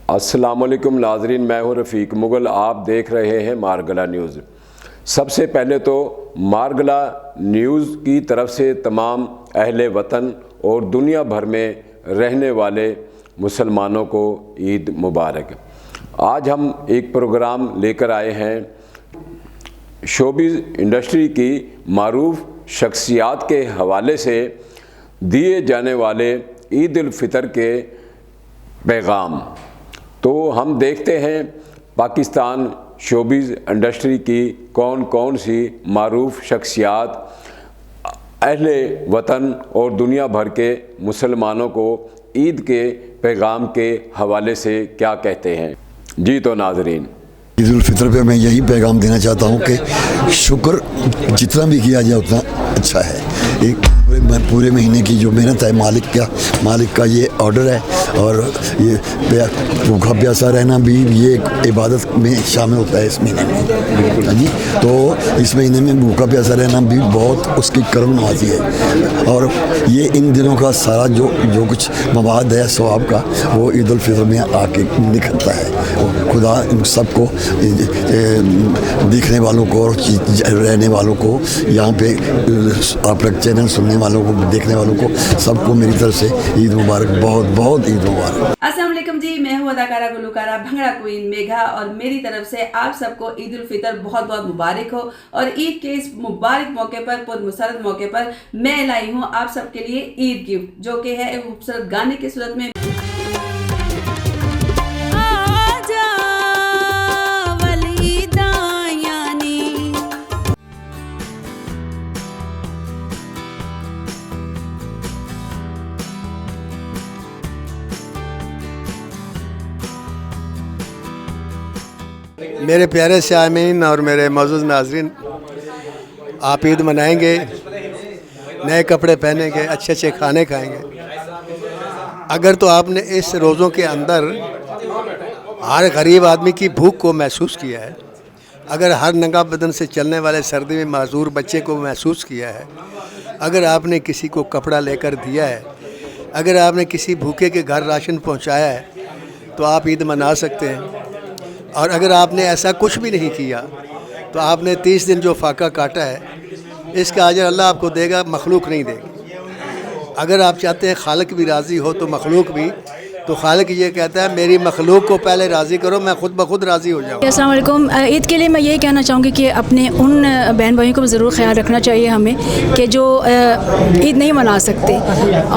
السلام علیکم ناظرین، میں ہوں رفیق مغل، آپ دیکھ رہے ہیں مارگلا نیوز۔ سب سے پہلے تو مارگلا نیوز کی طرف سے تمام اہل وطن اور دنیا بھر میں رہنے والے مسلمانوں کو عید مبارک۔ آج ہم ایک پروگرام لے کر آئے ہیں شوبز انڈسٹری کی معروف شخصیات کے حوالے سے دیے جانے والے عید الفطر کے پیغام۔ تو ہم دیکھتے ہیں پاکستان شوبز انڈسٹری کی کون کون سی معروف شخصیات اہل وطن اور دنیا بھر کے مسلمانوں کو عید کے پیغام کے حوالے سے کیا کہتے ہیں۔ جی تو ناظرین، عید الفطر پہ میں یہی پیغام دینا چاہتا ہوں کہ شکر جتنا بھی کیا جائے اتنا اچھا ہے۔ ایک پورے مہینے کی جو محنت ہے مالک کا یہ آرڈر ہے، اور یہ بھوکا پیاسا رہنا بھی یہ ایک عبادت میں شامل ہوتا ہے اس مہینے میں۔ بالکل جی، تو اس مہینے میں بھوکا پیاسا رہنا بھی بہت اس کی کرم نوازی ہے، اور یہ ان دنوں کا سارا جو کچھ مواد ہے ثواب کا وہ عید الفطر میں آ کے نکلتا ہے۔ خدا ان سب کو دیکھنے والوں کو اور رہنے والوں کو، یہاں پہ آپ کا چینل سننے والوں کو، دیکھنے والوں کو، سب کو میری طرف سے عید مبارک، بہت بہت عید مبارک۔ السلام علیکم جی، میں ہوں اداکارہ گلوکارہ بھنگڑا کوئین میگھا، اور میری طرف سے آپ سب کو عید الفطر بہت بہت مبارک ہو۔ اور عید کے اس مبارک موقع پر، پر مسرت موقع پر میں لائی ہوں آپ سب کے لیے عید گفٹ، جو کہ ہے ایک خوبصورت گانے کی صورت میں۔ میرے پیارے سامعین اور میرے معزز ناظرین، آپ عید منائیں گے، نئے کپڑے پہنیں گے، اچھے اچھے کھانے کھائیں گے۔ اگر تو آپ نے اس روزوں کے اندر ہر غریب آدمی کی بھوک کو محسوس کیا ہے، اگر ہر ننگا بدن سے چلنے والے سردی میں معذور بچے کو محسوس کیا ہے، اگر آپ نے کسی کو کپڑا لے کر دیا ہے، اگر آپ نے کسی بھوکے کے گھر راشن پہنچایا ہے، تو آپ عید منا سکتے ہیں۔ اور اگر آپ نے ایسا کچھ بھی نہیں کیا تو آپ نے 30 دن جو فاقہ کاٹا ہے، اس کا اجر اللہ آپ کو دے گا، مخلوق نہیں دے گی۔ اگر آپ چاہتے ہیں خالق بھی راضی ہو تو مخلوق بھی، تو خالق یہ کہتا ہے میری مخلوق کو پہلے راضی کرو، میں خود بخود راضی ہو جاؤں۔ السلام علیکم۔ عید کے لیے میں یہ کہنا چاہوں گی کہ اپنے ان بہن بھائیوں کو ضرور خیال رکھنا چاہیے ہمیں کہ جو عید نہیں منا سکتے،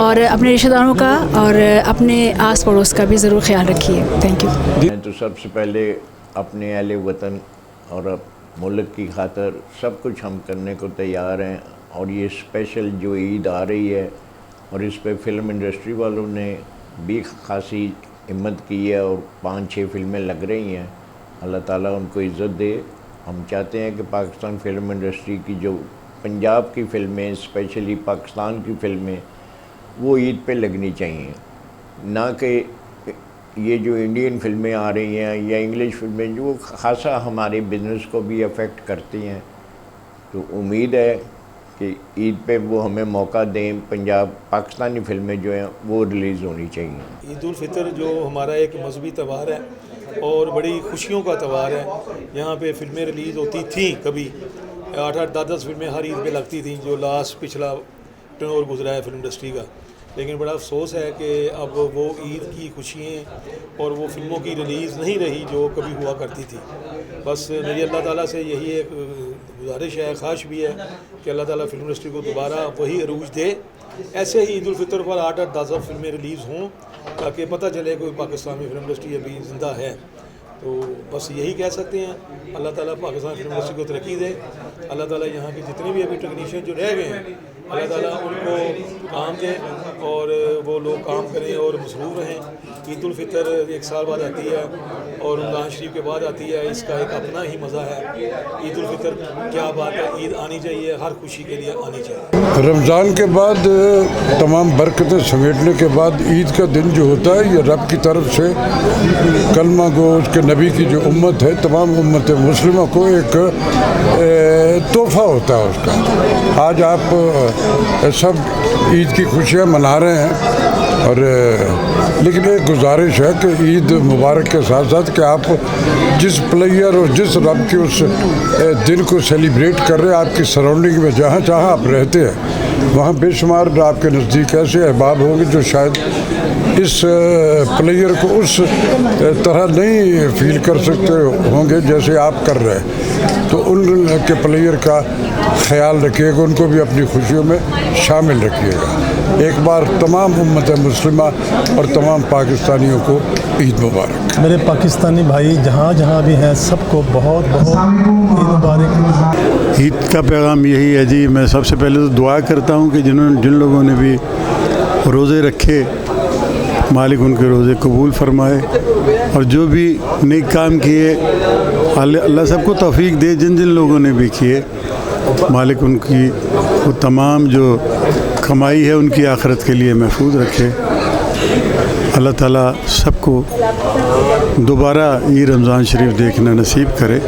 اور اپنے رشتہ داروں کا اور اپنے آس پڑوس کا بھی ضرور خیال رکھیے۔ Thank you. میں تو سب سے پہلے اپنے اہل وطن اور ملک کی خاطر سب کچھ ہم کرنے کو تیار ہیں، اور یہ اسپیشل جو عید آ رہی ہے، اور اس پہ فلم انڈسٹری والوں نے بھی خاصی ہمت کی ہے، اور 5-6 فلمیں لگ رہی ہیں۔ اللہ تعالیٰ ان کو عزت دے۔ ہم چاہتے ہیں کہ پاکستان فلم انڈسٹری کی جو پنجاب کی فلمیں، اسپیشلی پاکستان کی فلمیں، وہ عید پہ لگنی چاہیے، نہ کہ یہ جو انڈین فلمیں آ رہی ہیں یا انگلش فلمیں جو خاصا ہمارے بزنس کو بھی افیکٹ کرتی ہیں۔ تو امید ہے کہ عید پہ وہ ہمیں موقع دیں، پاکستانی فلمیں جو ہیں وہ ریلیز ہونی چاہیے۔ عید الفطر جو ہمارا ایک مذہبی تہوار ہے اور بڑی خوشیوں کا تہوار ہے، یہاں پہ فلمیں ریلیز ہوتی تھیں، کبھی 8-8 10-10 فلمیں ہر عید پہ لگتی تھیں، جو لاسٹ پچھلا ٹرن گزرا ہے فلم انڈسٹری کا۔ لیکن بڑا افسوس ہے کہ اب وہ عید کی خوشیاں اور وہ فلموں کی ریلیز نہیں رہی جو کبھی ہوا کرتی تھی۔ بس میری اللہ تعالیٰ سے یہی ایک گزارش ہے، خواہش بھی ہے کہ اللہ تعالیٰ فلم انڈسٹری کو دوبارہ وہی عروج دے، ایسے ہی عید الفطر پر 8-8 10 فلمیں ریلیز ہوں، تاکہ پتہ چلے کوئی پاکستانی فلم انڈسٹری ابھی زندہ ہے۔ تو بس یہی کہہ سکتے ہیں، اللہ تعالیٰ پاکستان فلم انڈسٹری کو ترقی دے، اللہ تعالیٰ یہاں کے جتنے بھی ابھی ٹیکنیشین جو رہ گئے ہیں، اللہ تعالیٰ ان کو کام دے اور وہ لوگ کام کریں اور مصروف رہیں۔ عید الفطر 1 سال بعد آتی ہے اور رمضان شریف کے بعد آتی ہے، اس کا ایک اپنا ہی مزہ ہے۔ عید الفطر کیا بات ہے، عید آنی چاہیے، ہر خوشی کے لیے آنی چاہیے۔ رمضان کے بعد تمام برکتیں سمیٹنے کے بعد عید کا دن جو ہوتا ہے، یہ رب کی طرف سے کلمہ گو اس کے نبی کی جو امت ہے، تمام امت مسلمہ کو ایک تحفہ ہوتا ہے اس کا۔ آج آپ سب عید کی خوشیاں منا رہے ہیں، اور لیکن ایک گزارش ہے کہ عید مبارک کے ساتھ ساتھ کہ آپ جس پلیئر اور جس رب کے اس دن کو سیلیبریٹ کر رہے ہیں، آپ کی سراؤنڈنگ میں جہاں جہاں آپ رہتے ہیں وہاں بے شمار آپ کے نزدیک ایسے احباب ہوں گے جو شاید اس پلیئر کو اس طرح نہیں فیل کر سکتے ہوں گے جیسے آپ کر رہے ہیں، تو ان کے پلیئر کا خیال رکھیے گا، ان کو بھی اپنی خوشیوں میں شامل رکھیے گا۔ ایک بار تمام امت مسلمہ اور تمام پاکستانیوں کو عید مبارک۔ میرے پاکستانی بھائی جہاں جہاں بھی ہیں سب کو بہت بہت عید مبارک۔ عید کا پیغام یہی ہے جی، میں سب سے پہلے تو دعا کرتا ہوں کہ جن لوگوں نے بھی روزے رکھے مالک ان کے روزے قبول فرمائے، اور جو بھی نیک کام کیے اللہ سب کو توفیق دے، جن لوگوں نے بھی کیے مالک ان کی وہ تمام جو کمائی ہے ان کی آخرت کے لیے محفوظ رکھے۔ اللہ تعالیٰ سب کو دوبارہ یہ رمضان شریف دیکھنا نصیب کرے۔